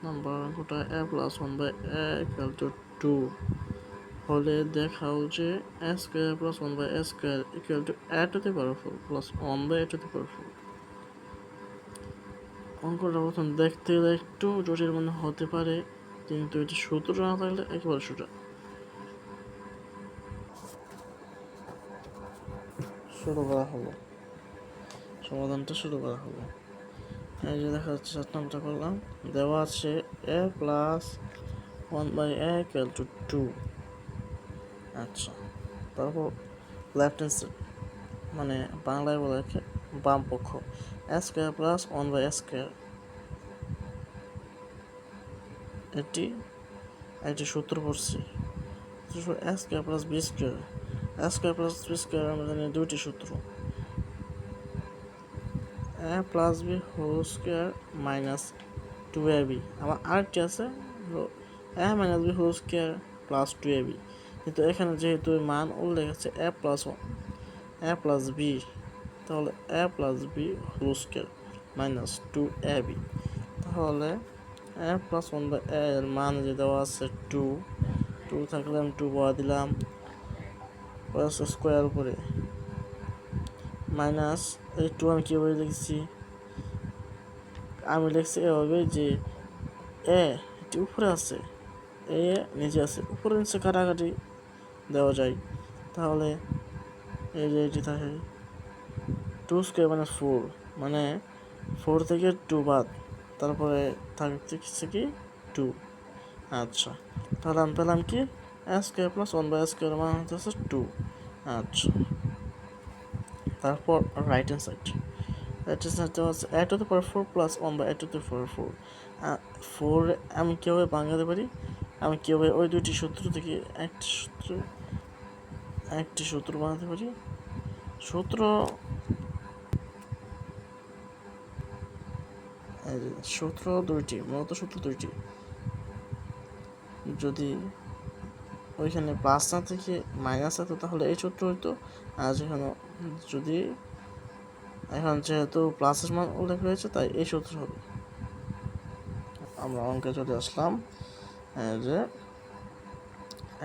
নম্বর অঙ্কটা a plus 1/a equal to 2 হলে দেখাও যে a square plus 1/a square equal to a to the power 4 plus 1/a to the power 4। অঙ্কটা প্রথম দেখতে একটু জটিল মনে হতে পারে, কিন্তু এটি সূত্র না থাকলে একেবারে সোজা। শুরু করা হলো, সমাধানটা শুরু করা হলো। এই যে দেখা যাচ্ছে 7 নাম্বারটা করলাম, দেওয়া আছে a plus 1/a equal to 2। আচ্ছা, তারপর লেফট হ্যান্ড সাইড মানে বাংলায় বলে বাম পক্ষ a square plus 1/a square, এটি সূত্র পড়ছি a square plus b square. a square plus b square আমরা জানি দুইটি সূত্র, a plus b whole square minus 2ab। আমার আরেকটি আছে a minus b whole square plus 2ab, কিন্তু এখানে যেহেতু মান উল্লেখ আছে a প্লাস b, তাহলে a plus b whole square minus 2ab। তাহলে a প্লাস 1/a এর মান যে দেওয়া আছে 2 থাকলে আমি 2 বয়া দিলাম স্কোয়ার উপরে মাইনাস এই 2 আমি কীভাবে লিখছি, আমি লিখছি এভাবে যে এ এটি উপরে আছে, এ নিচে আছে, উপরে নিচে কাটাকাটি দেওয়া যায়। তাহলে এই যে এটি থাকে 2 স্কোয়ার মানে 4, মানে 4 থেকে 2 বাদ, তারপরে থাকছে কি 2। আচ্ছা, তাহলে আমি পেলাম কি a square plus 1/a square মান হচ্ছে 2। আচ্ছা, তারপর রাইট হ্যান্ড সাইড দেওয়া আছে a to the power 4 plus 1/a to the power 4। 4 আমি কীভাবে ভাঙাতে পারি, আমি কীভাবে ওই দুইটি সূত্র থেকে একটি সূত্র বানাতে পারি। সূত্র দুইটি, মূলত সূত্র দুইটি। যদি ওইখানে প্লাস না থেকে মাইনাস হতো তাহলে এই সূত্র হইতো, আর যদি এখন যেহেতু প্লাসের মান উল্লেখ হয়েছে তাই এই সূত্র হবে। আমরা অঙ্কে চলে আসলাম যে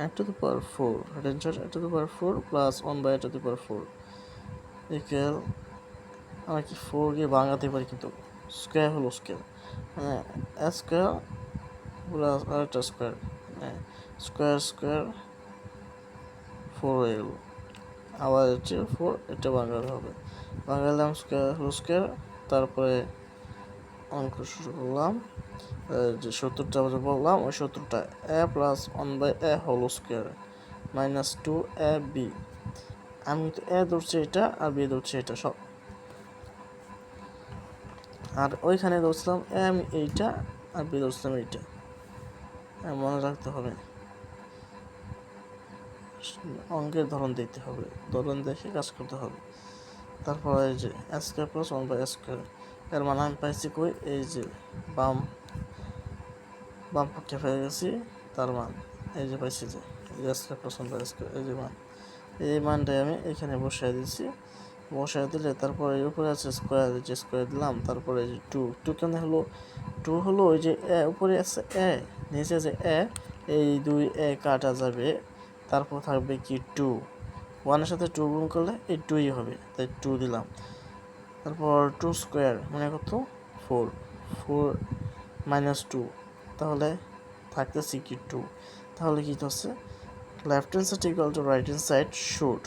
a to the power 4 a to the power 4 plus 1/a to the power 4 equal, আমরা কি 4 গিয়ে ভাঙাতে পারি, কিন্তু স্কোয়ার হলো স্কোয়ার, a স্কোয়ার প্লাস আরেকটা স্কোয়ার, স্কোয়ার 4 হয়ে গেল। আবার হচ্ছে 4, এটা ভাঙাতে হবে, ভাঙালাম স্কোয়ার হলো স্কোয়ার। তারপরে অঙ্ক শুরু করলাম, যে সূত্রটা বললাম ওই সূত্রটা a plus 1/a whole square minus 2ab। আমি কিন্তু a ধরছি এটা আর b ধরছি এটা সব, আর ওইখানে ধরছিলাম a আমি এইটা আর b ধরছিলাম এইটা, মনে রাখতে হবে। অঙ্কের ধরন দিতে হবে, ধরন দেখে কাজ করতে হবে। তারপরে এই যে a square plus 1/a square এর মান আমি পাইছি কই, এই যে বাম পক্ষে পেয়ে গেছি, তার মান এই যে পাইছি যে a square plus 1/a square, এই যে মান, এই মানটাই আমি এখানে বসাই দিচ্ছি। বসাই দিলে তারপরে এর উপরে আছে স্কোয়ার, যে স্কোয়ার দিলাম, তারপরে এই যে 2 কেন হলো, 2 হলো ওই যে উপরে আছে a, নিচে আছে a, এই 2 কাটা যাবে, তারপর থাকবে কি 2, 1-এর সাথে 2 গুণ করলে এই 2ই হবে, তাই 2 দিলাম। তারপর 2 স্কোয়ার মানে কত 4 মাইনাস 2, তাহলে থাকতেছে কি 2। তাহলে কি হচ্ছে left hand side equal to right hand side should